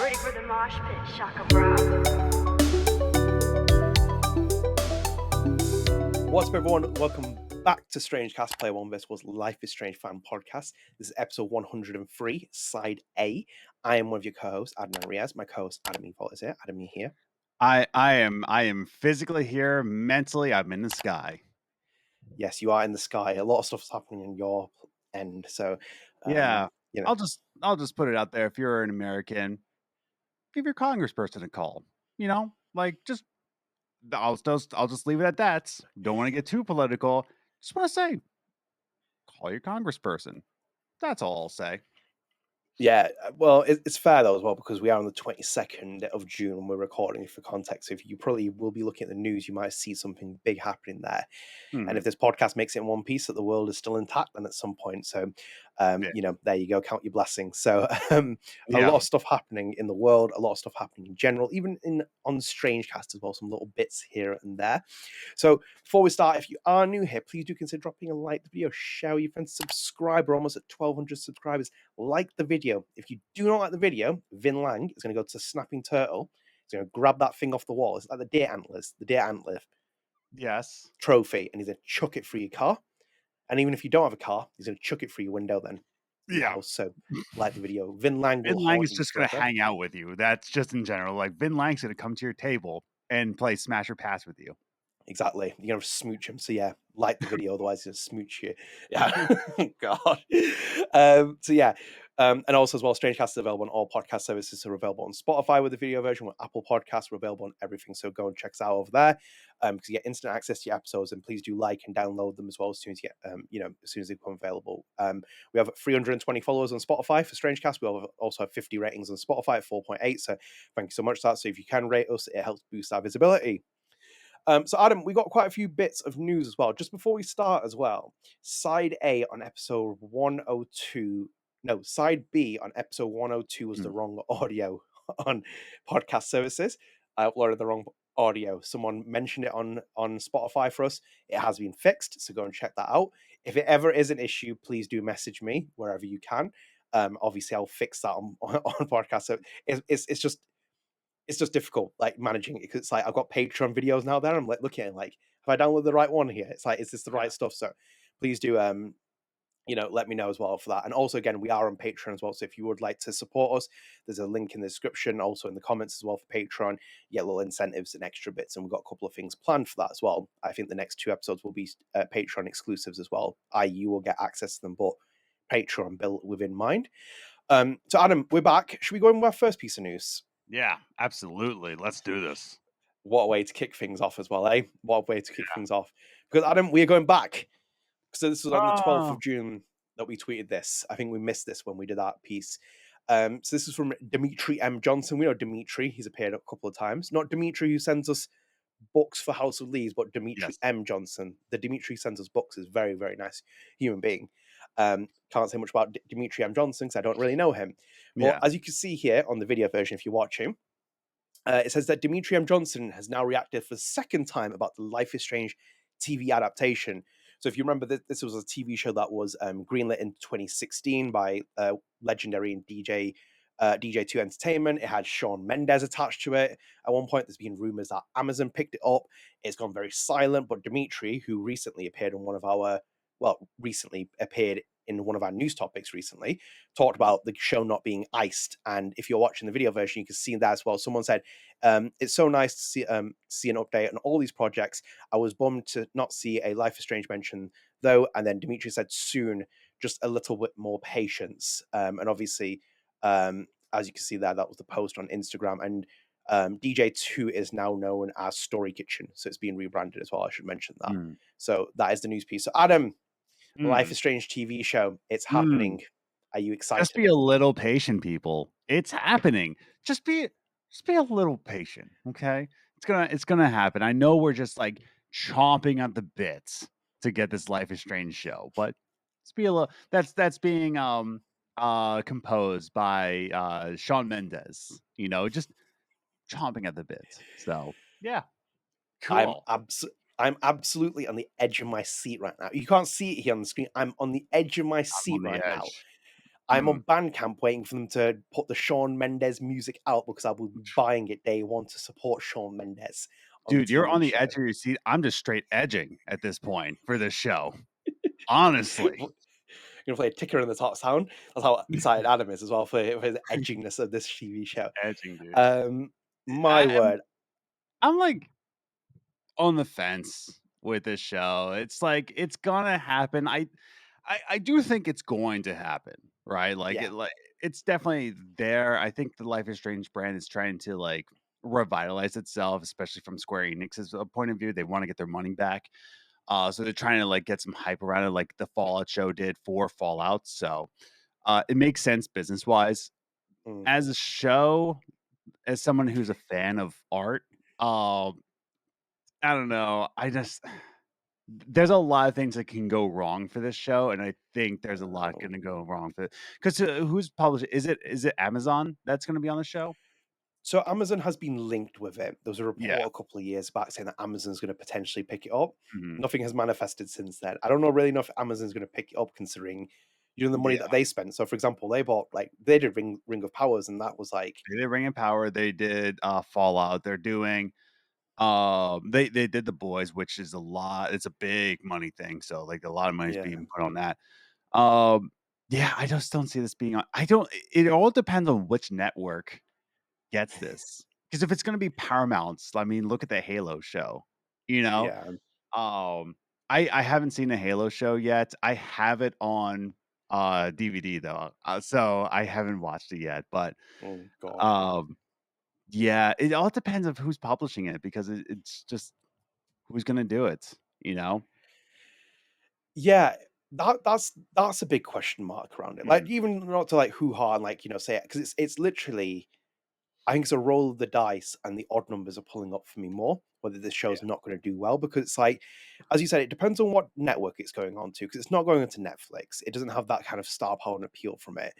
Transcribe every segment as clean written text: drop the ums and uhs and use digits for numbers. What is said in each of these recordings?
Ready for the mosh pit, Shaka Bra. What's up, everyone? Welcome back to StrangeCast. Player One. This was Life is Strange fan podcast. This is episode 103, side A. I am one of your co-hosts, Adnan Riaz. My co-host Adam Evalt is here. Adam, you here? I am physically here. Mentally, I'm in the sky. Yes, you are in the sky. A lot of stuff's happening on your end. So, Yeah, you know, I'll just put it out there. If you're an American, give your congressperson a call. You know, like I'll just leave it at that. Don't want to get too political. Just want to say, call your congressperson. That's all I'll say. yeah, well, it's fair though as well because we are on the 22nd of June when we're recording for context. So if you probably will be looking at the news, you might see something big happening there. And if this podcast makes it in one piece, that the world is still intact, then at some point. So, you know, there you go, count your blessings. So, a lot of stuff happening in the world, a lot of stuff happening in general, even on StrangeCast as well, some little bits here and there. So, before we start, if you are new here, please do consider dropping a like the video, share with your friends, subscribe. We're almost at 1,200 subscribers. Like the video. If you do not like the video, Vin Lang is going to go to Snapping Turtle. He's going to grab that thing off the wall. It's like the deer antlers, the deer antler. Yes. Trophy, and he's going to chuck it through your car. And even if you don't have a car, he's going to chuck it through your window then. Yeah. So, like the video. Vin Lang is just going to hang out with you. That's just in general. Like, Vin Lang's going to come to your table and play Smash or Pass with you. Exactly. You're going to smooch him. So, yeah, like the video. Otherwise, he'll smooch you. Yeah. God. So, yeah. And also, as well, StrangeCast is available on all podcast services. Are available on Spotify with the video version, with Apple Podcasts. We're available on everything. So, go and check us out over there because you get instant access to your episodes. And please do like and download them as well as soon as you get, as soon as they become available. We have 320 followers on Spotify for StrangeCast. We also have 50 ratings on Spotify at 4.8. So, thank you so much for that. So, if you can rate us, it helps boost our visibility. So, Adam, we got quite a few bits of news as well. Just before we start as well, Side A on episode 102, no, Side B on episode 102 was the wrong audio on podcast services. I uploaded the wrong audio. Someone mentioned it on Spotify for us. It has been fixed, so go and check that out. If it ever is an issue, please do message me wherever you can. Obviously, I'll fix that on podcast. So it's just difficult, like managing it because it's like I've got Patreon videos now there. I'm like looking at it, like, have I downloaded the right one here? It's like, is this the right stuff? So please do, let me know as well for that. And also, again, we are on Patreon as well. So if you would like to support us, there's a link in the description, also in the comments as well for Patreon. You get little incentives and extra bits. And we've got a couple of things planned for that as well. I think the next 2 episodes will be Patreon exclusives as well. You will get access to them, but Patreon built within mind. So Adam, we're back. Should we go in with our first piece of news? Yeah, absolutely. Let's do this. What a way to kick things off as well, eh? What a way to kick things off. Because, Adam, we are going back. So this was on the 12th of June that we tweeted this. I think we missed this when we did that piece. So this is from Dmitri M Johnson. We know Dmitri. He's appeared a couple of times. Not Dmitri who sends us books for House of Leaves, but Dmitri M Johnson. The Dmitri sends us books is very, very nice human being. Can't say much about Dmitri M Johnson because I don't really know him. But as you can see here on the video version, if you're watching, it says that Dmitri M Johnson has now reacted for the second time about the Life is Strange TV adaptation. So if you remember, this was a TV show that was greenlit in 2016 by legendary and DJ2 Entertainment. It had Shawn Mendes attached to it. At one point, there's been rumors that Amazon picked it up. It's gone very silent, but Dmitri, who recently appeared in one of our news topics recently, talked about the show not being iced. And if you're watching the video version, you can see that as well. Someone said, it's so nice to see an update on all these projects. I was bummed to not see a Life is Strange mention, though. And then Dmitri said, soon, just a little bit more patience. And obviously, as you can see there, that was the post on Instagram. And DJ2 is now known as Story Kitchen. So it's being rebranded as well. I should mention that. So that is the news piece. So Adam, Life is Strange TV show. It's happening. Are you excited? Just be a little patient, people. It's happening. Just be a little patient, okay? It's gonna happen. I know we're just like chomping at the bits to get this Life is Strange show, but just be a little. That's being composed by Shawn Mendes. You know, just chomping at the bits. So yeah, cool. I'm absolutely on the edge of my seat right now. You can't see it here on the screen. I'm on the edge of my seat right now. I'm Mm. on Bandcamp waiting for them to put the Shawn Mendes music out because I will be buying it day one to support Shawn Mendes on the Dude, you're on TV the show. edge of your seat. I'm just straight edging at this point for this show. Honestly. You're gonna play a ticker in the top sound. That's how excited Adam is as well for the edginess of this TV show. Edging, dude. My word. I'm like on the fence with this show. It's like it's gonna happen. I do think it's going to happen, right? Like Yeah. it's definitely there. I think the Life is Strange brand is trying to like revitalize itself, especially from Square Enix's point of view. They want to get their money back. So they're trying to like get some hype around it, like the Fallout show did for Fallout. So it makes sense business wise. Mm. As a show, as someone who's a fan of art, I don't know. There's a lot of things that can go wrong for this show, and I think there's a lot going to go wrong for it. Because who's publishing? Is it Amazon that's going to be on the show? So Amazon has been linked with it. There was a Yeah. report a couple of years back saying that Amazon's going to potentially pick it up. Mhm. Nothing has manifested since then. I don't know really if Amazon's going to pick it up considering the money that they spent. So for example, they bought they did Ring of Powers, and that was like They did Ring of Power. They did Fallout. They're doing they did The Boys, which is a lot. It's a big money thing. So like a lot of money is being put on that. Yeah, I just don't see this being on. It all depends on which network gets this. Because if it's going to be Paramount's, I mean, look at the Halo show. You know, yeah. I haven't seen a Halo show yet. I have it on DVD though, so I haven't watched it yet. But Oh God. yeah, it all depends of who's publishing it because it's just who's going to do it. You know. Yeah, that's a big question mark around it. Like Mhm. even not to like hoo-ha and like say it because it's literally I think it's a roll of the dice and the odd numbers are pulling up for me more whether this show's not going to do well because it's like as you said it depends on what network it's going on to because it's not going onto Netflix. It doesn't have that kind of star power and appeal from it.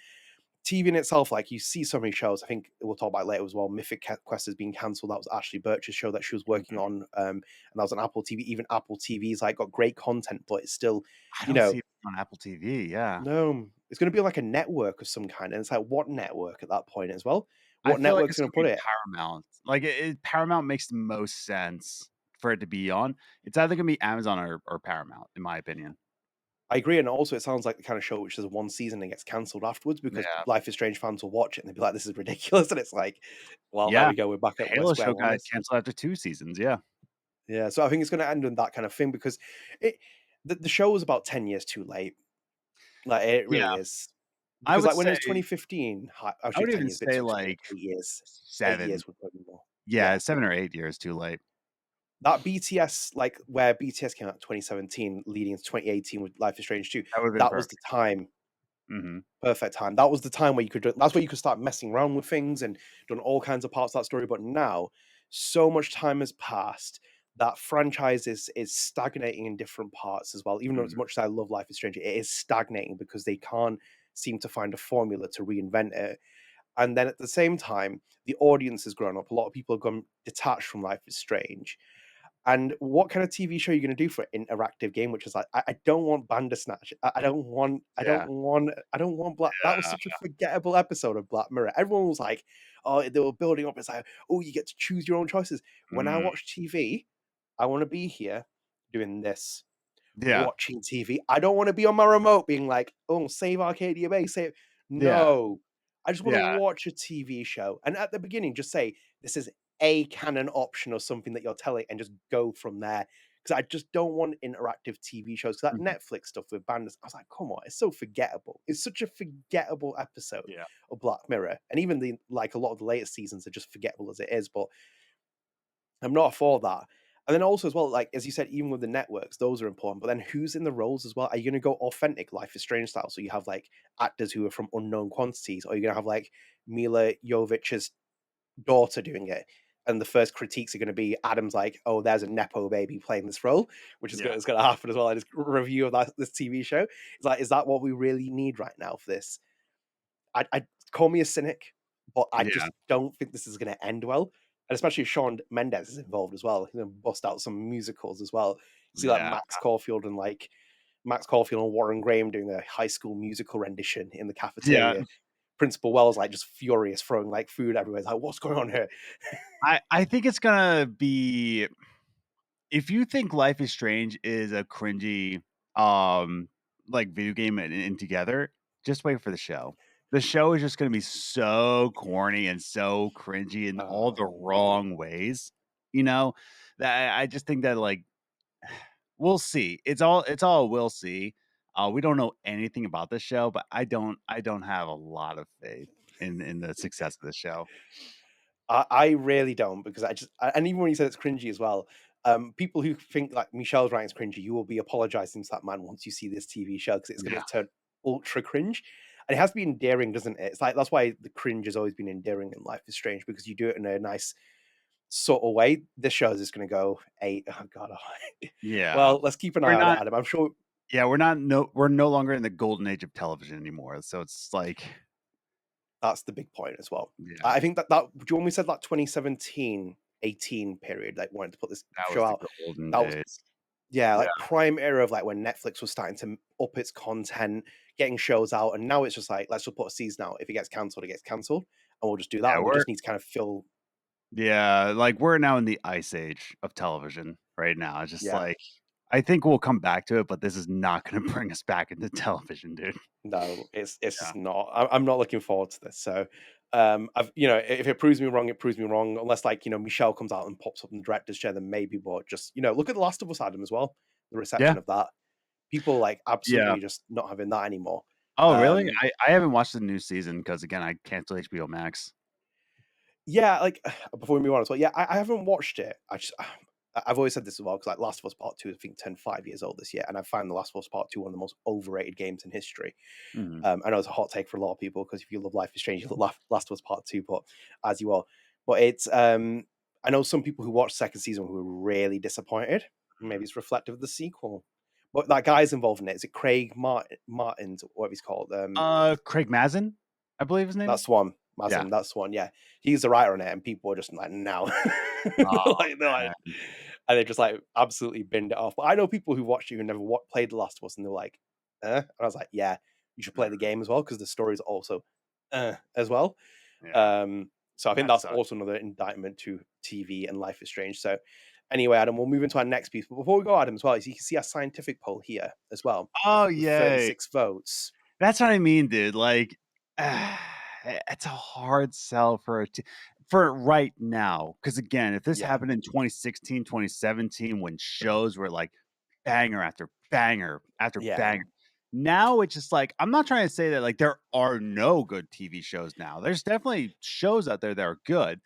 TV in itself, like you see so many shows. I think we'll talk about it later as well. Mythic Quest has been cancelled. That was Ashly Burch's show that she was working Mhm. on, and that was on Apple TV. Even Apple TV's like got great content, but it's still, I you don't see know, it on Apple TV. Yeah. no, it's going to be like a network of some kind, and it's like what network at that point as well? I What feel like network's it's going to gonna put be it? Paramount. Like Paramount makes the most sense for it to be on. It's either gonna be Amazon or Paramount, in my opinion. I agree, and also it sounds like the kind of show which is one season and gets cancelled afterwards because Yeah. Life is Strange fans will watch it and they'll be like, "This is ridiculous," and it's like, well, there Yeah. we go, we're back at Halo square show one. got canceled after 2 seasons. Yeah. Yeah, so I think it's going to end on that kind of thing because it the show was about 10 years too late. Like it really Yeah. is. I Because would like when it say was 2015, I actually would 10 even years, a bit say too soon, like 8 years. 8 7. years would probably be more. Yeah, Yeah. 7 or 8 years too late. That BTS, like where BTS came out in 2017, leading into 2018 with Life is Strange 2, That would've been that was the perfect. time, Mhm. perfect time. That was the time where you could that's where you could start messing around with things and done all kinds of parts of that story. But now, so much time has passed. That franchise is stagnating in different parts as well. Even though as Mhm. much as I love Life is Strange, it is stagnating because they can't seem to find a formula to reinvent it. And then at the same time, the audience has grown up. A lot of people have gone detached from Life is Strange. And what kind of TV show are you going to do for an interactive game? Which is like, I don't want Bandersnatch. Yeah. I don't want Black. That was such a forgettable episode of Black Mirror. Everyone was like, oh, they were building up. It's like, oh, you get to choose your own choices. When I Mm. watch TV, I want to be here doing this, Yeah. watching TV. I don't want to be on my remote being like, oh, save Arcadia Bay, save. Yeah. No, I just want to Yeah. watch a TV show. And at the beginning, just say, this is a canon option or something that you're telling and just go from there. Because I just don't want interactive TV shows. Because that Mhm. Netflix stuff with Bandits, I was like, come on, it's so forgettable. It's such a forgettable episode Yeah. of Black Mirror. And even the like a lot of the latest seasons are just forgettable as it is. But I'm not for that. And then also as well, like as you said, even with the networks, those are important. But then who's in the roles as well? Are you going to go authentic Life is Strange style? So you have like actors who are from unknown quantities, or are you going to have like Mila Jovovich's daughter doing it? And the first critiques are going to be Adam's like, oh, there's a nepo baby playing this role, which is Yeah. going to happen as well. In his review of this TV show, it's like, is that what we really need right now for this? I call me a cynic, but I Yeah. just don't think this is going to end well. And especially if Shawn Mendes is involved as well. He's going to bust out some musicals as well. See like Yeah. Max Caulfield and like Max Caulfield and Warren Graham doing a High School Musical rendition in the Yeah. cafeteria. Principal Wells like just furious, throwing like food everywhere. It's like, what's going on here? I think it's gonna be, if you think Life is Strange is a cringy like video game and together, just wait for the show. The show is just gonna be so corny and so cringy in all the wrong ways. You know, that I just think that like we'll see. It's all we'll see. We don't know anything about this show, but I don't have a lot of faith in the success of the show. I really don't, because and even when you said it's cringy as well, people who think like Michelle's writing is cringy, you will be apologizing to that man once you see this TV show, because it's going Yeah. to turn ultra cringe, and it has to be endearing, doesn't it? It's like that's why the cringe has always been endearing in Life is Strange, because you do it in a nice sort of way. This show is just going to go 8. Oh god. Yeah. Well, let's keep an eye on it, Adam. I'm sure. Yeah, we're no longer in the golden age of television anymore. So it's like, That's the big point as well. yeah, I think that do you when we said that 2017-18 period, like wanted to put this that show was out, the golden that was days. like prime era of like when Netflix was starting to up its content, getting shows out, and now it's just like, let's just put a season out. If it gets cancelled, it gets cancelled, and we'll just do that. Yeah, And we just need to kind of fill. Yeah, like we're now in the ice age of television right now. It's just Yeah. like, I think we'll come back to it, but this is not going to bring us back into television, dude. No, it's Yeah. just not. I'm not looking forward to this. So, I've if it proves me wrong, it proves me wrong. Unless like Michelle comes out and pops up in the director's chair, then maybe. But just look at The Last of Us, Adam, as well. The reception Yeah. of that, people like Yeah. absolutely just not having that anymore. Oh, really? I haven't watched the new season because again, I canceled HBO Max. Yeah, like before we move on as well. Yeah, I haven't watched it. I've always said this as well, because like Last of Us Part 2, I think, turned 5 years old this year, and I find The Last of Us Part 2 one of the most overrated games in history. Mhm. I know it's a hot take for a lot of people, because if you love Life is Strange, you love Last of Us Part 2, but as you are. But it's I know some people who watched second season who were really disappointed. Maybe it's reflective of the sequel. But that guy's involved in it. Is it Craig Martins, or whatever he's called? Craig Mazin, I believe his name That's is. the one. Yeah. Mazin, that's the one. Yeah, he's the writer on it, and people are just like, no, Oh, they're like, and they just like absolutely binned it off. But I know people who watched it who never played The Last of Us, and they're like, and I was like, yeah, you should play the game as well, because the story is also as well. Yeah. So I think That that's sucks. also another indictment to TV and Life is Strange. So anyway, Adam, we'll move into our next piece. But before we go, Adam, as well, as you can see our scientific poll here as well. Oh, With yay. 36 votes. That's what I mean, dude. Like, it's a hard sell for right now. Because again, if this Yeah. happened in 2016, 2017, when shows were like banger after banger after Yeah. banger, now it's just like, I'm not trying to say that like there are no good TV shows now. There's definitely shows out there that are good.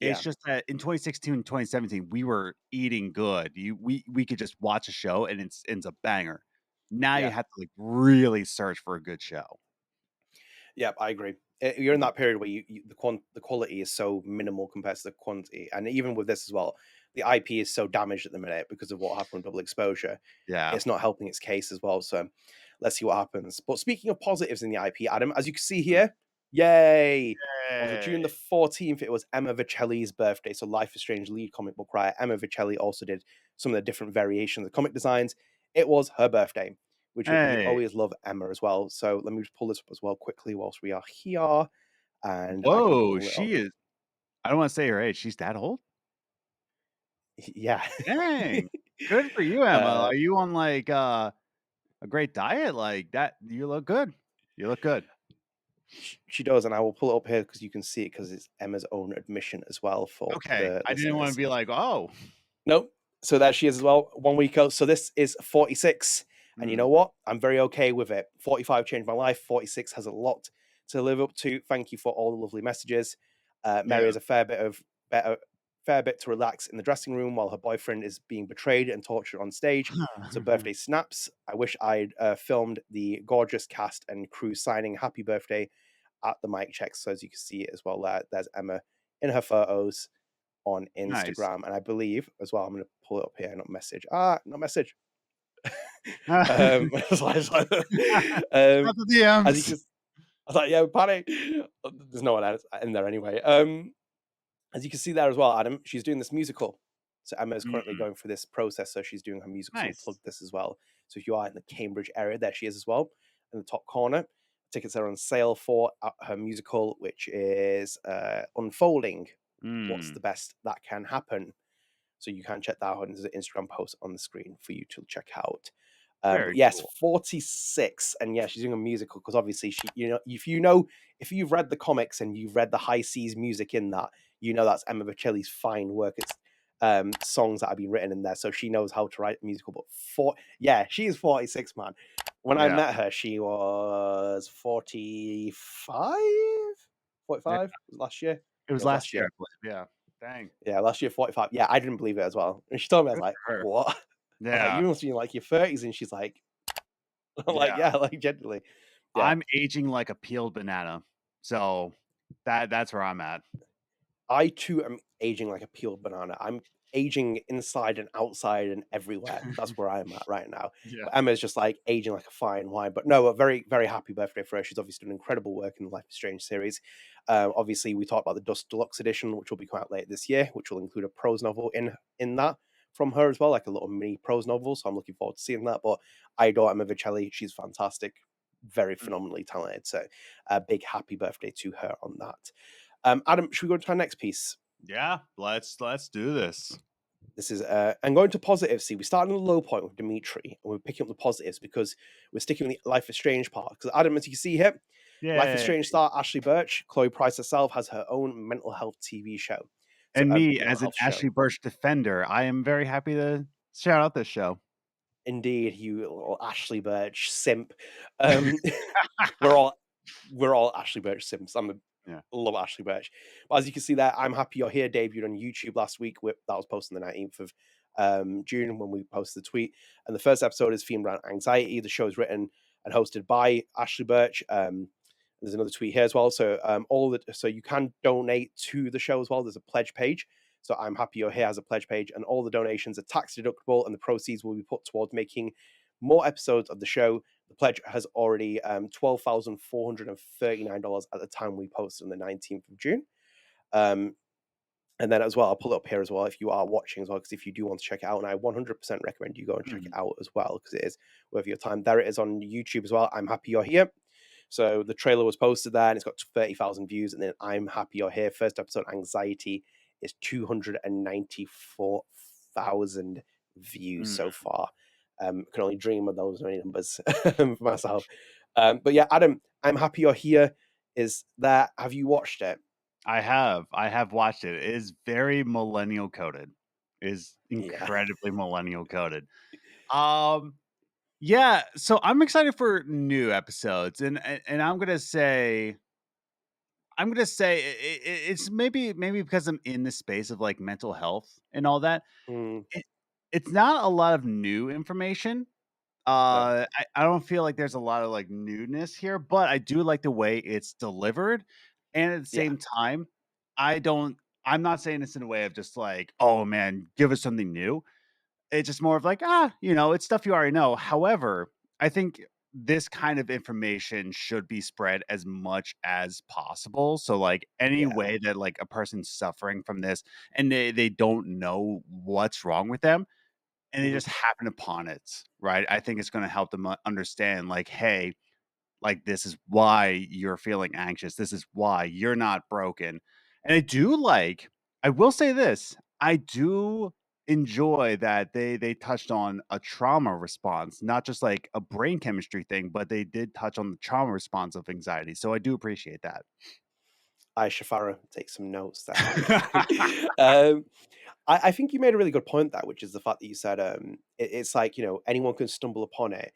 It's Yeah. just that in 2016 and 2017, we were eating good. We could just watch a show and it's a banger. Now you Yeah. have to like really search for a good show. Yeah, I agree. You're in that period where the quality is so minimal compared to the quantity, and even with this as well, the IP is so damaged at the minute because of what happened with Double Exposure. Yeah. It's not helping its case as well. So let's see what happens. But speaking of positives in the IP, Adam, as you can see here, yay! On June the 14th, it was Emma Vieceli's birthday. So Life is Strange lead comic book writer Emma Vieceli also did some of the different variations of comic designs. It was her birthday, which we Hey. always love Emma as well. So let me just pull this up as well quickly whilst we are here. And I can Whoa, pull it she up. is. I don't want to say her age. She's that old? Yeah. Dang. Good for you, Emma. Are you on like a great diet like that? You look good. You look good. She does, and I will pull it up here because you can see it, because it's Emma's own admission as well for Okay. the I didn't want to listeners. be like, oh. Nope. So there she is as well, 1 week ago. So this is 46. And you know what? I'm very okay with it. 45 changed my life. 46 has a lot to live up to. Thank you for all the lovely messages. Mary has a fair bit to relax in the dressing room while her boyfriend is being betrayed and tortured on stage. So birthday snaps. I wish I'd filmed the gorgeous cast and crew signing happy birthday at the mic checks. So as you can see it as well, there's Emma in her photos on Instagram. And I believe as well, I'm going to pull it up here, not message. Not message. As you can, I was like, yeah, panic. There's no one else in there anyway. As you can see there as well, Adam, she's doing this musical. So Emma is currently going through this process. So she's doing her musical. So we'll plug this as well. So if you are in the Cambridge area, there she is as well in the top corner. Tickets are on sale for her musical, which is Unfolding. What's the best that can happen? So you can check that out. There's an Instagram post on the screen for you to check out. But yes, cool. 46, and yeah, she's doing a musical because obviously if you've read the comics and you've read the High Seas music in that, that's Emma Vieceli's fine work. It's songs that have been written in there, so she knows how to write a musical. But she is 46, man. When I met her, she was 45, 45 last year. It was last year. Yeah. Dang. Yeah, last year 45. Yeah, I didn't believe it as well. And she told me, I was like, what? I was like, Yeah. you must be in like your 30s. And she's like, like, genuinely. Yeah. I'm aging like a peeled banana. So that's where I'm at. I too am aging like a peeled banana. I'm aging inside and outside and everywhere. That's where I'm at right now. Yeah. But Emma's just like aging like a fine wine. But no, a very, very happy birthday for her. She's obviously done incredible work in the Life is Strange series. Obviously, we talked about the Dust Deluxe edition, which will be coming out later this year, which will include a prose novel in that from her as well, like a little mini prose novel. So I'm looking forward to seeing that. But I adore Emma Vieceli. She's fantastic, very phenomenally talented. So a big happy birthday to her on that. Adam, should we go to our next piece? Yeah, let's do this. This is and going to positives. See, we started on the low point with Dmitri, and we're picking up the positives because we're sticking with the Life is Strange part. Because Adam, as you can see here, Life is Strange star Ashly Burch, Chloe Price herself, has her own mental health TV show. So, and me, as an Ashly Burch defender, I am very happy to shout out this show. Indeed, you little Ashly Burch simp. We're all Ashly Burch simps. Love Ashly Burch. But as you can see there, I'm Happy You're Here debuted on YouTube last week. That was posted on the 19th of June when we posted the tweet. And the first episode is themed around anxiety. The show is written and hosted by Ashly Burch. There's another tweet here as well. So so you can donate to the show as well. There's a pledge page. So I'm Happy You're Here has a pledge page, and all the donations are tax deductible, and the proceeds will be put towards making more episodes of the show. The pledge has already $12,439 at the time we posted on the 19th of June. And then as well, I'll pull it up here as well if you are watching as well, because if you do want to check it out, and I 100% recommend you go and check it out as well, because it is worth your time. There it is on YouTube as well. I'm Happy You're Here. So the trailer was posted there, and it's got 30,000 views. And then I'm Happy You're Here. First episode, Anxiety, is 294,000 views so far. Can only dream of those many numbers for myself. But yeah, Adam, I'm Happy You're Here. Is that? Have you watched it? I have watched it. It is very millennial coded. It is incredibly millennial coded. Yeah. So I'm excited for new episodes, and I'm gonna say it's maybe because I'm in the space of like mental health and all that. It's not a lot of new information. I don't feel like there's a lot of like newness here, but I do like the way it's delivered. And at the same time, I'm not saying this in a way of just like, oh man, give us something new. It's just more of like, it's stuff you already know. However, I think this kind of information should be spread as much as possible. So like any way that like a person's suffering from this and they don't know what's wrong with them, and they just happen upon it, right? I think it's going to help them understand, like, hey, like this is why you're feeling anxious. This is why you're not broken. And I will say this, I do enjoy that they touched on a trauma response, not just like a brain chemistry thing, but they did touch on the trauma response of anxiety. So I do appreciate that. Shafara, take some notes there. I think you made a really good point there, which is the fact that you said it's like, anyone can stumble upon it.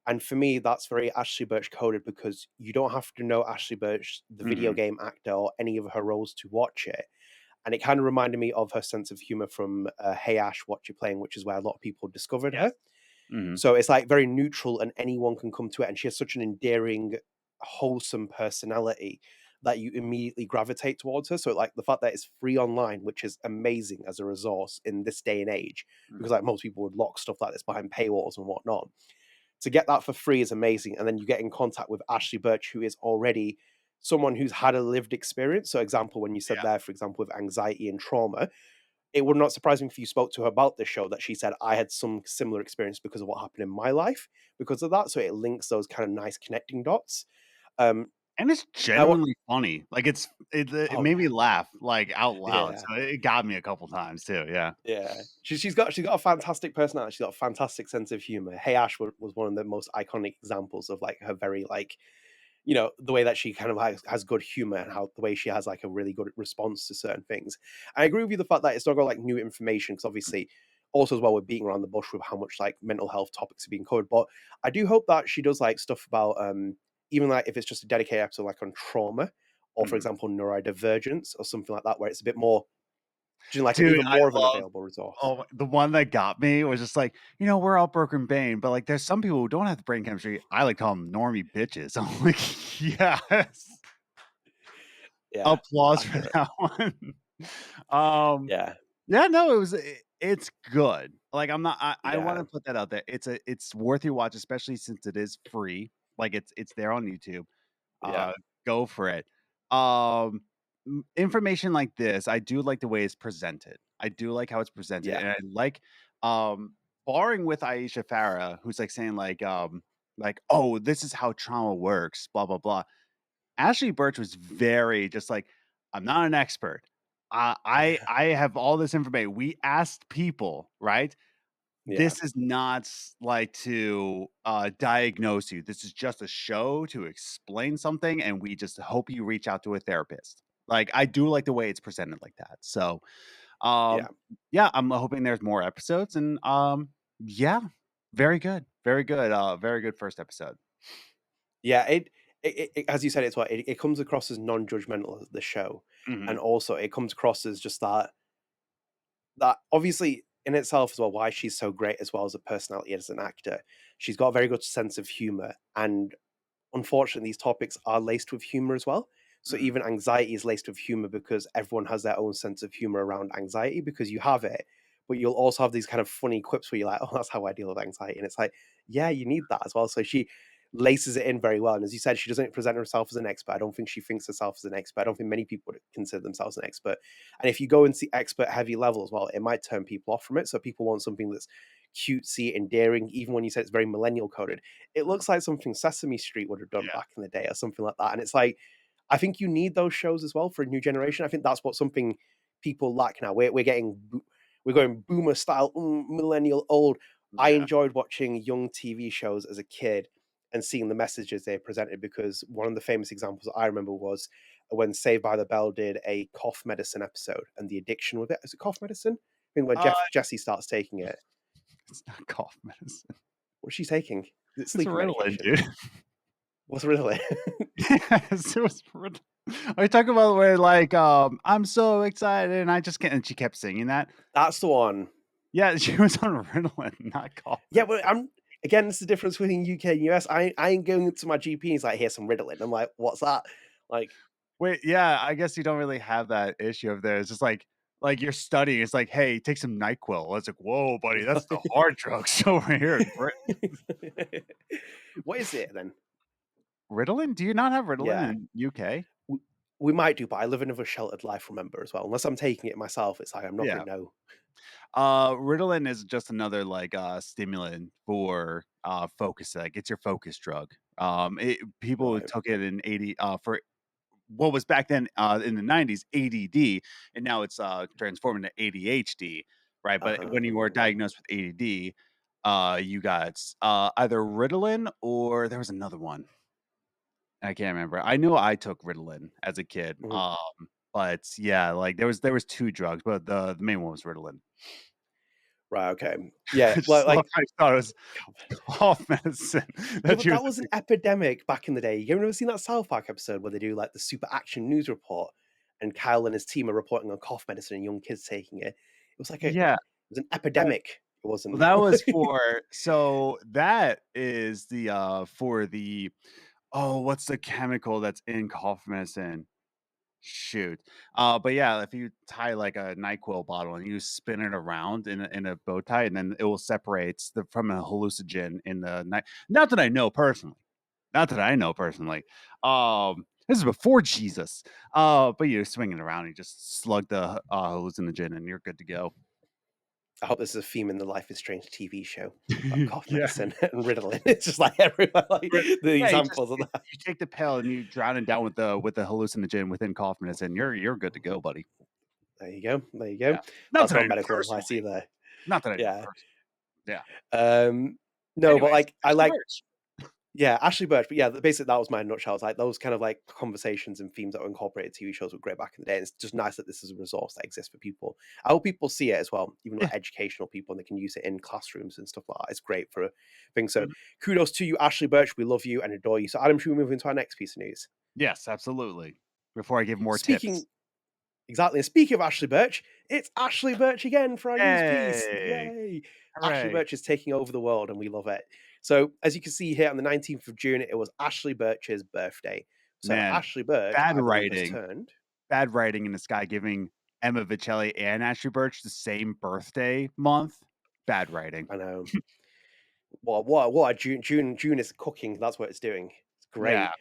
And for me, that's very Ashly Burch coded, because you don't have to know Ashly Burch, the video game actor, or any of her roles to watch it. And it kind of reminded me of her sense of humor from Hey Ash, What You Playing, which is where a lot of people discovered her. So it's like very neutral and anyone can come to it. And she has such an endearing, wholesome personality that you immediately gravitate towards her. So like the fact that it's free online, which is amazing as a resource in this day and age, because like most people would lock stuff like this behind paywalls and whatnot. To get that for free is amazing. And then you get in contact with Ashly Burch, who is already someone who's had a lived experience. So example, when you said there, for example, with anxiety and trauma, it would not surprise me if you spoke to her about this show that she said, I had some similar experience because of what happened in my life because of that. So it links those kind of nice connecting dots. Um, And it's I wa- genuinely funny. Like it oh made yeah, me laugh like out loud. yeah, So it got me a couple times too. Yeah. yeah. She's got a fantastic personality. She's got a fantastic sense of humor. Hey Ash was one of the most iconic examples of like her very like the way that she kind of has good humor and how the way she has like a really good response to certain things. I agree with you the fact that it's not got like new information because obviously also as well we're beating around the bush with how much like mental health topics are being covered. But I do hope that she does like stuff about even like if it's just a dedicated episode like on trauma or for Mhm. example neurodivergence or something like that where it's a bit more like an Dude, even I more of an love available resource. oh, the one that got me was just like, we're all broken brain, but like there's some people who don't have the brain chemistry. I like to call them normie bitches. I'm like, yes. Yeah, Applause for accurate. that one. Um, Yeah, yeah, no, it's good. Like I'm not I want yeah, to put that out there. It's worth your watch, especially since it is free. Like it's there on YouTube. yeah, Uh, go for it. Um, information like this, I do like the way it's presented. I do like how it's presented, yeah, and I like, barring with Aisha Farah, who's like saying like, oh, this is how trauma works, blah blah blah. Ashly Burch was very just like, I'm not an expert. I have all this information. We asked people, right? yeah, This is not like to diagnose you. This is just a show to explain something, and we just hope you reach out to a therapist. Like I do like the way it's presented like that. So yeah. yeah, I'm hoping there's more episodes, and yeah, very good. Very good. Very good first episode. Yeah, as you said, it's what it comes across as non-judgmental as the show, and Mhm. also it comes across as just that obviously in itself as well why she's so great as well as a personality as an actor. She's got a very good sense of humor, and unfortunately, these topics are laced with humor as well. So Mhm. even anxiety is laced with humor because everyone has their own sense of humor around anxiety because you have it, but you'll also have these kind of funny quips where you're like, "Oh, that's how I deal with anxiety," and it's like, yeah, you need that as well. So she laces it in very well, and as you said, she doesn't present herself as an expert. I don't think she thinks herself as an expert. I don't think many people would consider themselves an expert. And if you go into expert heavy level as well, it might turn people off from it. So people want something that's cutesy, endearing, even when you say it's very millennial coded. It looks like something Sesame Street would have done Yeah. back in the day or something like that. And it's like, I think you need those shows as well for a new generation. I think that's what something people lack now. We're going boomer style, millennial old. I Yeah. enjoyed watching young TV shows as a kid and seeing the messages they presented because one of the famous examples I remember was when Saved by the Bell did a cough medicine episode and the addiction with it. Is it cough medicine? I think when Uh, Jesse starts taking it. it's not cough medicine. What's she taking? Is it It's sleeping Ritalin, medication? dude. What's really? Yes, it was Ritalin. Are you talking about where like I'm so excited and I just can't and she kept singing that? That's the one. Yeah, she was on Ritalin, not cough Yeah, but medicine. I'm again. This is the difference between UK and US. I ain't going to my GP. He's like, here's some Ritalin. I'm like, what's that? Like, Wait, yeah, I guess you don't really have that issue of there. It's just like you're studying. It's like, hey, take some NyQuil. It's like, whoa, buddy, that's the hard drugs over here in Britain. what is it then? Ritalin? Do you not have Ritalin Yeah, in UK? we, we might do, but I live another sheltered life. Remember as well. Unless I'm taking it myself, it's like I'm not Yeah. going to know. Ritalin is just another like stimulant for focus. Like it's your focus drug. People Right. took it in 80 for what was back then in the 90s ADD, and now it's transformed into ADHD, right? But when you were Oh, diagnosed with ADD, you got either Ritalin or there was another one. I can't remember. I know I took Ritalin as a kid. mhm. But yeah, like there was two drugs, but the main one was Ritalin. Right. Okay. Yeah. I Well, just love like how you thought it was cough medicine yeah, that but you were that was an epidemic back in the day. You ever seen that South Park episode where they do like the super action news report and Kyle and his team are reporting on cough medicine and young kids taking it? It was like it yeah, was an that epidemic. It well, wasn't. that was for so that is the, for the oh, what's the chemical that's in cough medicine? Shoot. But yeah, if you tie like a NyQuil bottle and you spin it around in a bow tie, and then it will separate the from a hallucinogen in the night. Not that I know personally. Not that I know personally. Um, This is before Jesus. But you're swinging around, you just slug the hallucinogen, and you're good to go. I hope this is a theme in the Life is Strange TV show about cough Yeah. medicine and Ritalin. It's just like everywhere, like Right. the Yeah, examples of that. you take the pill and you drown it down with the hallucinogen within cough medicine. You're good to go, buddy. There you go. There you Yeah. go. Not That's that I not do medical personally. advice either. Not that I do Yeah. personally. Yeah. No, but Anyways, like I Ashly like Burch. yeah, Ashly Burch. But yeah, basically that was my nutshell. It's like those kind of like conversations and themes that were incorporated in TV shows were great back in the day. And it's just nice that this is a resource that exists for people. I hope people see it as well, even like Yeah. educational people, and they can use it in classrooms and stuff like that. It's great for things. So Mhm. kudos to you, Ashly Burch. We love you and adore you. So Adam, should we move into our next piece of news? Yes, absolutely. Before I give more Speaking tips. exactly. And speaking of Ashly Burch, it's Ashly Burch again for our news piece. Yay. Yay! Hooray. Ashly Burch is taking over the world, and we love it. So, as you can see here, on the 19th of June, it was Ashly Burch's birthday. So, Man, Ashly Burch, bad I believe, has writing. turned. Bad writing in the sky giving Emma Vieceli and Ashly Burch the same birthday month. Bad writing. I know. What a June is cooking. That's what it's doing. It's great. Yeah.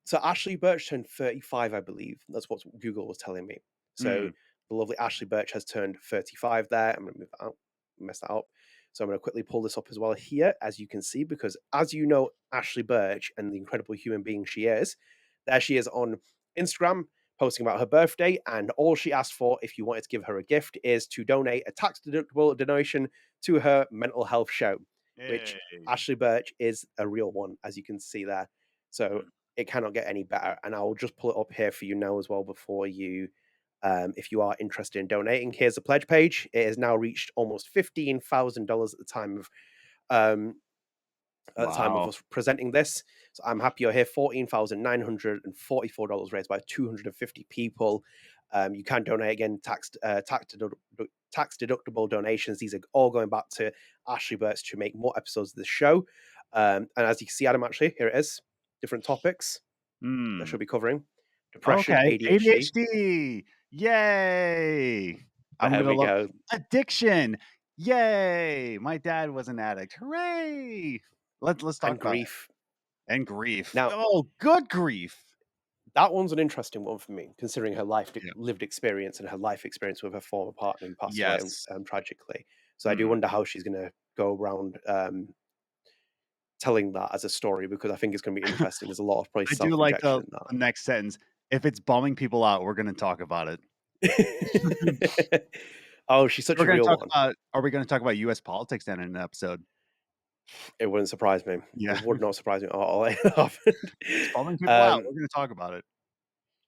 So Ashly Burch turned 35, I believe. That's what Google was telling me. So the lovely Ashly Burch has turned 35 there. I'm going to move that out, mess that up. So I'm going to quickly pull this up as well here, as you can see, because as you know, Ashly Burch and the incredible human being she is, there she is on Instagram posting about her birthday. And all she asked for, if you wanted to give her a gift, is to donate a tax-deductible donation to her mental health show, which Ashly Burch is a real one, as you can see there. So it cannot get any better. And I'll just pull it up here for you now as well before you, if you are interested in donating. Here's the pledge page. It has now reached almost $15,000 at the time of the time of us presenting this. So I'm happy you're here. $14,944 raised by 250 people. You can donate again, tax deductible donations. These are all going back to Ashly Burch to make more episodes of the show. And as you can see, Adam, actually, here it is. Different topics that she'll be covering. Depression, Okay. ADHD. Yay. I'm There gonna we love go. addiction. Yay. My dad was an addict. Hooray. Let's talk And about grief. it. And grief. Now, Oh, good grief. that one's an interesting one for me, considering her lived experience and her life experience with her former partner who passed away tragically. So I do wonder how she's going to go around telling that as a story, because I think it's going to be interesting. There's a lot of probably I do like self-rejection the in that. next sentence. If it's bumming people out, we're going to talk about it. Oh, she's such a real one. Are we going to talk about U.S. politics then in an episode? It wouldn't surprise me. Yeah. It would not surprise me at all. It's bumming people out. We're going to talk about it.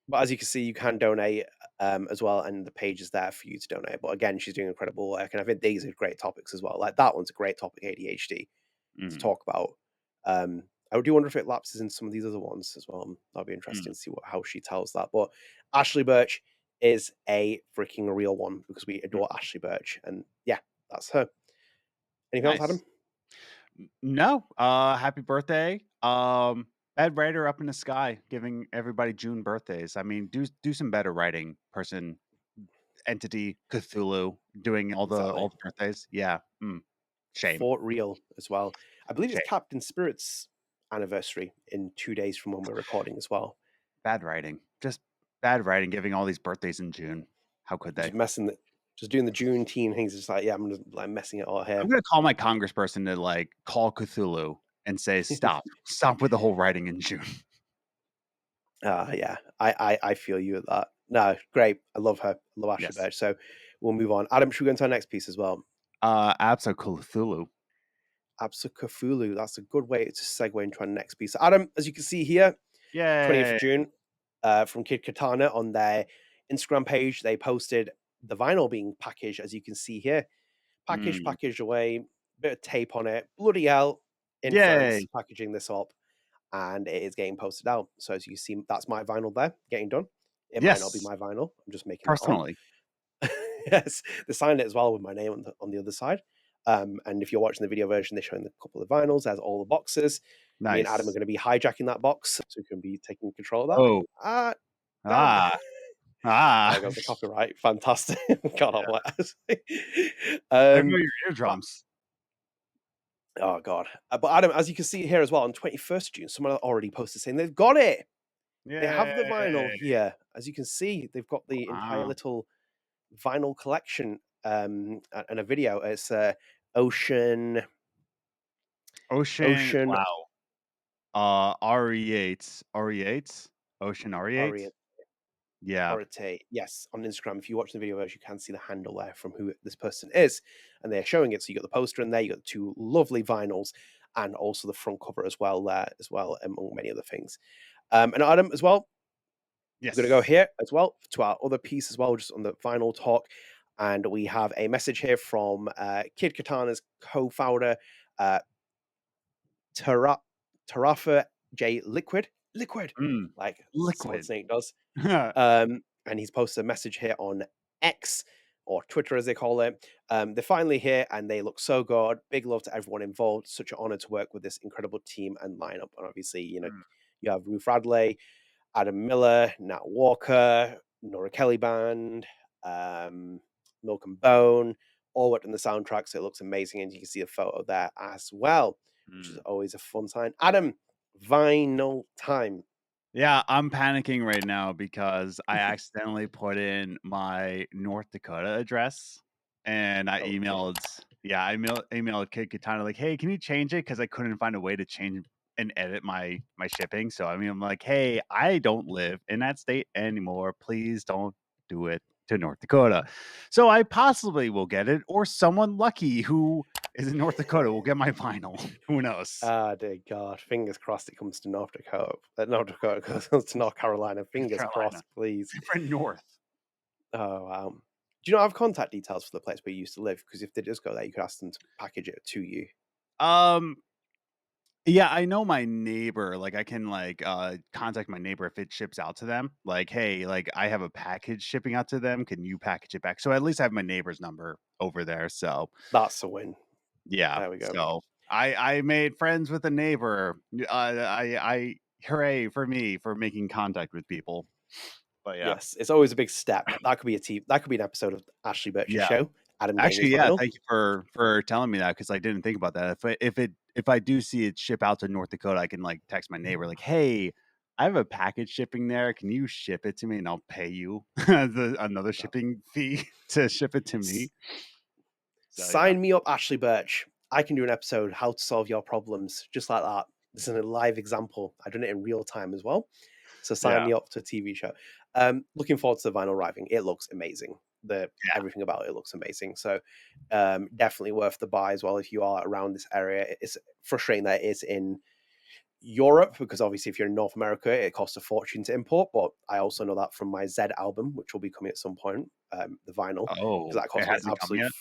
But as you can see, you can donate as well, and the page is there for you to donate. But again, she's doing incredible work, and I think these are great topics as well. Like that one's a great topic, ADHD, to talk about. I do wonder if it lapses in some of these other ones as well. That'll be interesting to see how she tells that. But Ashly Burch is a freaking real one, because we adore Ashly Burch, and yeah, that's her. Anything else, Adam? No. Happy birthday. Bad writer up in the sky, giving everybody June birthdays. I mean, do some better writing, person, entity, Cthulhu, doing all the birthdays. Yeah. Shame. For real as well. I believe it's Captain Spirit's anniversary in 2 days from when we're recording as well. Bad writing. Just bad writing, giving all these birthdays in June. How could they? Just doing the Juneteenth things. Just like, yeah, I'm just like messing it all here. I'm gonna call my congressperson to like call Cthulhu and say, stop with the whole writing in June. Yeah, I feel you at that. No, great. I love her. I love Ashly Burch. So we'll move on. Adam, should we go into our next piece as well? Absa Cthulhu. That's a good way to segue into our next piece. Adam, as you can see here, 20th of June, from Kid Katana on their Instagram page, they posted the vinyl being packaged, as you can see here. Packaged away, bit of tape on it. Bloody hell, in France, packaging this up, and it is getting posted out. So as you see, that's my vinyl there, getting done. It might not be my vinyl. I'm just making personally. Yes, they signed it as well with my name on the other side. And if you're watching the video version, they're showing a couple of vinyls. There's all the boxes. Nice. Me and Adam are going to be hijacking that box, so we can be taking control of that. There goes the copyright. Fantastic. God, your eardrums. Oh God. But Adam, as you can see here as well, on 21st of June, someone already posted saying they've got it. They have the vinyl Yay! here. As you can see, they've got the entire Wow. little vinyl collection and a video. It's Ocean Ocean Ocean wow. RE8. Ocean RE8? Orient Yeah. Orate. Yes, on Instagram. If you watch the video, you can see the handle there from who this person is, and they're showing it. So you got the poster in there. You got the two lovely vinyls, and also the front cover as well there as well, among many other things. And Adam as well. We're going to go Yes. here as well to our other piece as well, just on the vinyl talk. And we have a message here from Kid Katana's co-founder, uh, Tarafa J Liquid, Mm, like Solid liquid. Snake does. And he's posted a message here on X or Twitter as they call it. They're finally here and they look so good. Big love to everyone involved. Such an honor to work with this incredible team and lineup. And obviously, Mm, you have Ruth Radley, Adam Miller, Nat Walker, Nora Kelly Band, Milk and Bone, all worked on the soundtrack, so it looks amazing, and you can see a photo there as well, which is mm. always a fun sign. Adam, vinyl time. Yeah, I'm panicking right now because I accidentally put in my North Dakota address and I Oh dear. emailed Kid Katana like, hey, can you change it? Because I couldn't find a way to change and edit my shipping. So I'm like, hey, I don't live in that state anymore. Please don't do it to North Dakota. So I possibly will get it, or someone lucky who is in North Dakota will get my vinyl. Who knows? Ah, dear God. Fingers crossed it comes to North Dakota. North Dakota comes to North Carolina. North Fingers Carolina. crossed, please. Different North. Oh, wow. Do you not have contact details for the place where you used to live? Because if they just go there, you could ask them to package it to you. Um, yeah, I know my neighbor. Like, I can contact my neighbor if it ships out to them. Like, hey, like I have a package shipping out to them. Can you package it back? So at least I have my neighbor's number over there. So That's a win. yeah. There we go. So I made friends with a neighbor. I hooray for me for making contact with people. But yeah, Yes, it's always a big step. That could be that could be an episode of Ashly Burch's yeah. show. Adam getting his Actually, yeah, vinyl. thank you for telling me that because I didn't think about that. If I do see it ship out to North Dakota, I can like text my neighbor like, "Hey, I have a package shipping there. Can you ship it to me, and I'll pay you another shipping fee to ship it to me." S- So yeah, Sign me up, Ashly Burch. I can do an episode how to solve your problems just like that. This is a live example. I've done it in real time as well. So sign yeah, me up to a TV show. Looking forward to the vinyl arriving. It looks amazing. yeah. Everything about it looks amazing. So definitely worth the buy as well if you are around this area. It's frustrating that it's in Europe because obviously if you're in North America, it costs a fortune to import. But I also know that from my Z album, which will be coming at some point, the vinyl, Oh, because that it cost me an hasn't come absolute. yet.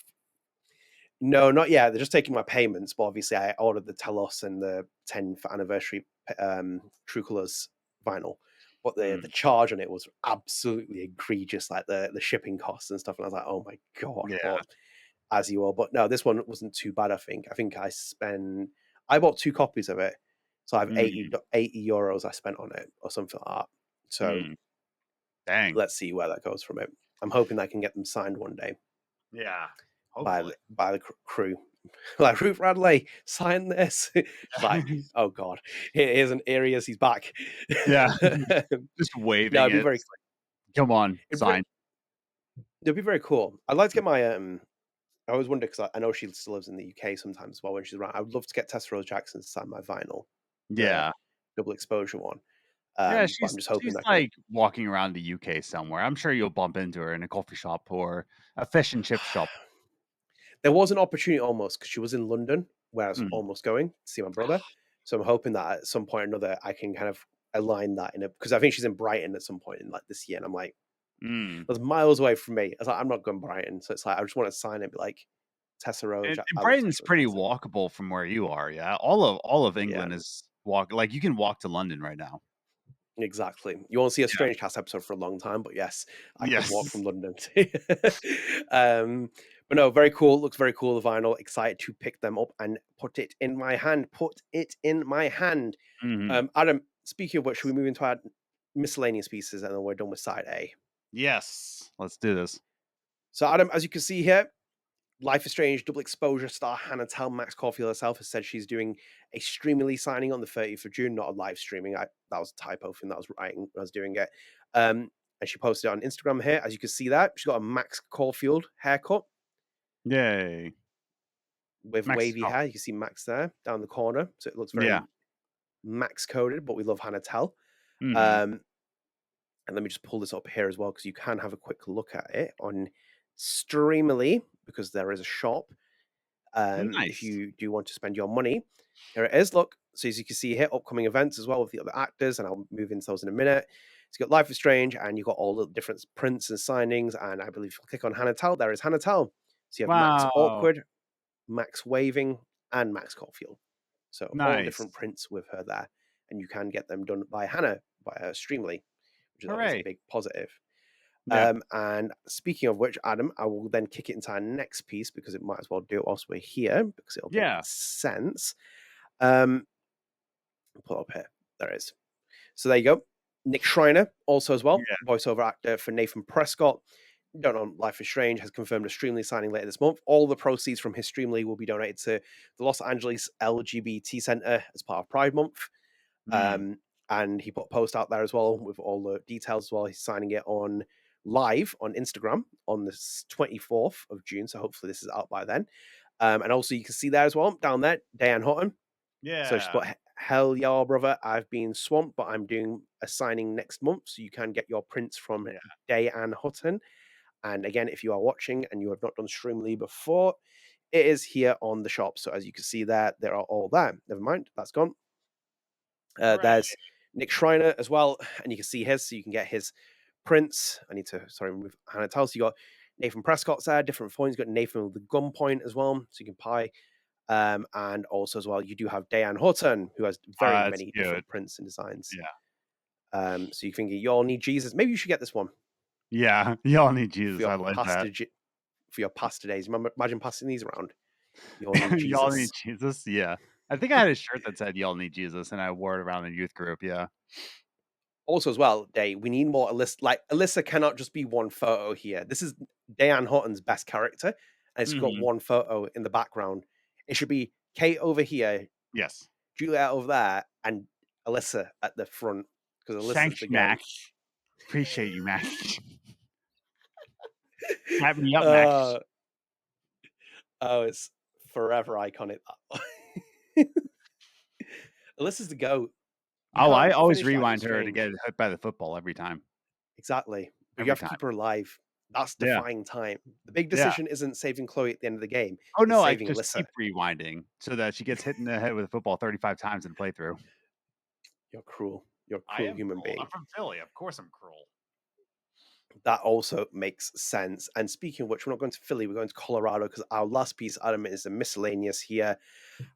No, not yet. They're just taking my payments, but obviously I ordered the Telos and the 10th anniversary True Colors vinyl. But the Mm, charge on it was absolutely egregious, like the shipping costs and stuff. And I was like, oh my God. yeah. But as you will. But no, this one wasn't too bad, I think. I bought 2 copies of it. So I have Mm, 80 euros I spent on it or something like that. So mm, dang. let's see where that goes from it. I'm hoping I can get them signed one day Yeah. by Hopefully. the crew. Like Ruth Radley, sign this. She's like, oh God, here he is, he's back. Yeah. Just No, waving it. Come on, it'd be very, sign. it'd be very cool. I'd like to get my I always wonder because I know she still lives in the UK sometimes as well when she's around. I would love to get Tessa Rose Jackson to sign my vinyl, the Yeah. double exposure one. Yeah, But I'm just hoping she's that can. like walking around the UK somewhere. I'm sure you'll bump into her in a coffee shop or a fish and chip shop. There was an opportunity almost because she was in London where I was Mm. almost going to see my brother. So I'm hoping that at some point or another I can kind of align that in a because I think she's in Brighton at some point in like this year, and I'm like, Mm. that's miles away from me. I was like, I'm not going Brighton, so it's like I just want to sign it, and be like Tessa Rose. And I love Brighton's Tessa Rose pretty Jackson. walkable from where you are. Yeah, all of Yeah, England is walk. Like you can walk to London right now. exactly. You won't see a Yeah. StrangeCast episode for a long time, but yes, I could walk Yes. from London. um, but no, very cool. Looks very cool. The vinyl. Excited to pick them up and put it in my hand. Put it in my hand. Hmm. Adam, speaking of which, should we move into our miscellaneous pieces and then we're done with side A? Yes. Let's do this. So, Adam, as you can see here, Life is Strange double exposure star Hannah Telle, Max Caulfield herself, has said she's doing a Streamily signing on the 30th of June, not a live streaming. That was a typo thing that I was writing when I was doing it. And she posted it on Instagram here. As you can see that, she's got a Max Caulfield haircut Yay. with Max wavy hair. You can see Max there down the corner. So it looks very Max coded, but we love Hannah Telle. And let me just pull this up here as well, because you can have a quick look at it on Streamily, because there is a shop. If you do want to spend your money, here it is. Look, so as you can see here, upcoming events as well with the other actors, and I'll move into those in a minute. So you've got Life is Strange, and you've got all the different prints and signings, and I believe if you click on Hannah Telle, there is Hannah Telle. So you have Max Awkward, Max Waving, and Max Caulfield. So all different prints with her there, and you can get them done by Hannah via Streamily, which is always a big positive. And speaking of which, Adam, I will then kick it into our next piece, because it might as well do it whilst we're here, because it'll make sense. Pull up here. There it is. So there you go. Nik Shriner, also as well, voiceover actor for Nathan Prescott. Don't know, Life is Strange, has confirmed a Streamily signing later this month. All the proceeds from his Streamily will be donated to the Los Angeles LGBT Center as part of Pride Month. And he put a post out there as well with all the details as well. He's signing it on live on Instagram on the 24th of June. So hopefully this is out by then. And also you can see there as well, down there, Dayeanne Hutton. So she's put, hell yeah, brother, I've been swamped, but I'm doing a signing next month. So you can get your prints from Dayeanne Hutton. And again, if you are watching and you have not done Streamily before, it is here on the shop. So as you can see there, they are all there. Never mind, that's gone. There's Nik Shriner as well, and you can see his, so you can get his prints. I need to, remove Hannah Telle. So you got Nathan Prescott's there, different points. You got Nathan with the gun point as well, so you can pie. And also as well, you do have Dayeanne Hutton, who has very many different prints and designs. So you can get Y'all Need Jesus. Maybe you should get this one. Yeah, Y'all Need Jesus. I like that. For your pasta days. Imagine passing these around. Y'all Need Jesus. Y'all Need Jesus, yeah. I think I had a shirt that said Y'all Need Jesus, and I wore it around the youth group, Also as well, we need more Alyssa. Like, Alyssa cannot just be one photo here. This is Dayeanne Hutton's best character, and it's got one photo in the background. It should be Kate over here, Juliet over there, and Alyssa at the front. Because Alyssa's Thanks, the Max. Appreciate you, Max. Have me up, Max. Oh, it's forever iconic. Alyssa's the GOAT. I always rewind her to get hit by the football every time. Exactly. But you have to keep her alive. That's defying time. The big decision isn't saving Chloe at the end of the game. Oh, no, I saving just Alyssa. keep rewinding so that she gets hit in the head with a football 35 times in playthrough. You're cruel. You're a cruel human being. I'm from Philly. Of course I'm cruel. That also makes sense. And speaking of which, we're not going to Philly, we're going to Colorado, because our last piece, Adam, is a miscellaneous here.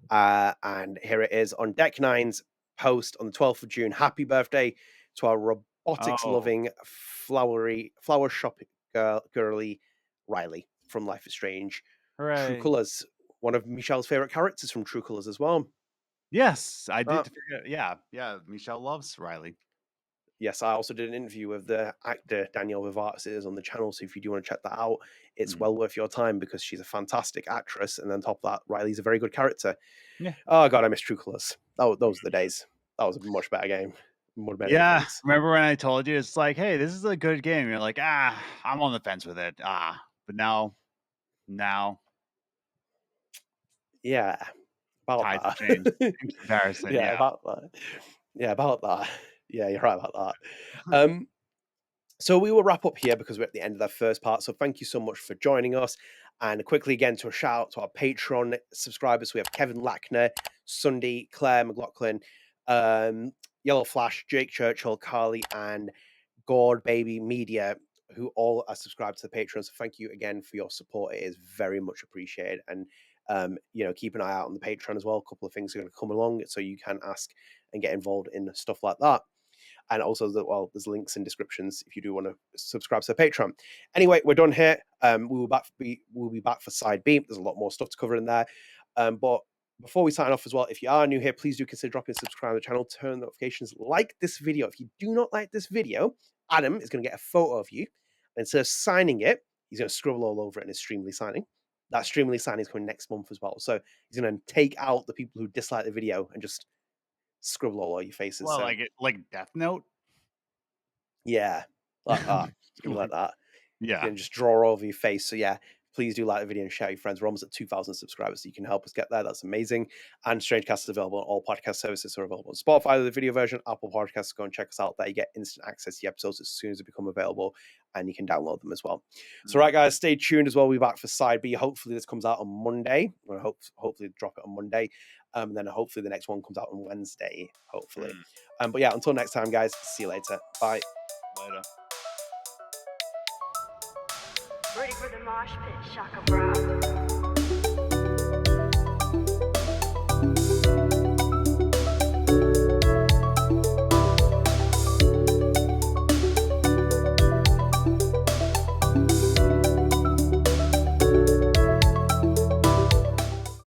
And here it is on Deck 9's post on the 12th of June. Happy birthday to our robotics-loving, flower shopping girly Riley from Life is Strange. Hooray. True Colors, one of Michelle's favorite characters from True Colors as well. Yes, I did forget. Yeah, Michelle loves Riley. Yes, I also did an interview with the actor Danielle Vivartis on the channel, so if you do want to check that out, it's well worth your time, because she's a fantastic actress, and then on top of that, Riley's a very good character. Yeah. Oh god, I miss True Colors. Those were the days. That was a much better game. Remember when I told you it's like, hey, this is a good game? You're like, I'm on the fence with it. But now, yeah, about that. Change. In comparison, about that. Yeah, about that. Yeah, you're right about that. So we will wrap up here, because we're at the end of that first part. So thank you so much for joining us. And quickly again, to a shout out to our Patreon subscribers. We have Kevin Lackner, Sundy, Clare McLoughlin, YellowFlash, Jake Churchill, Carly, and GordbabyMedia, who all are subscribed to the Patreon. So thank you again for your support. It is very much appreciated. And keep an eye out on the Patreon as well. A couple of things are going to come along, so you can ask and get involved in stuff like that. And also, there's links in descriptions if you do want to subscribe to the Patreon. Anyway, we're done here. We'll be back for side B. There's a lot more stuff to cover in there. But before we sign off as well, if you are new here, please do consider dropping subscribe to the channel, turn notifications, like this video. If you do not like this video, Adam is going to get a photo of you. And instead of signing it, he's going to scribble all over it in his Streamily signing. that Streamily sign is coming next month as well. So he's going to take out the people who dislike the video and just scribble all over your faces. Well, So like Death Note. yeah, like that, something like that. Yeah. And just draw over your face. So yeah, please do like the video and share your friends. We're almost at 2,000 subscribers, so you can help us get there. That's amazing. And StrangeCast is available on all podcast services. Are available on Spotify, the video version, Apple Podcasts. Go and check us out there. You get instant access to the episodes as soon as they become available, and you can download them as well. So right, guys, stay tuned as well. We'll be back for Side B. Hopefully this comes out on Monday. We're gonna hopefully drop it on Monday. And then hopefully the next one comes out on Wednesday, hopefully. But yeah, until next time, guys, see you later. Bye. Later. Ready for the mosh pit, shaka bra.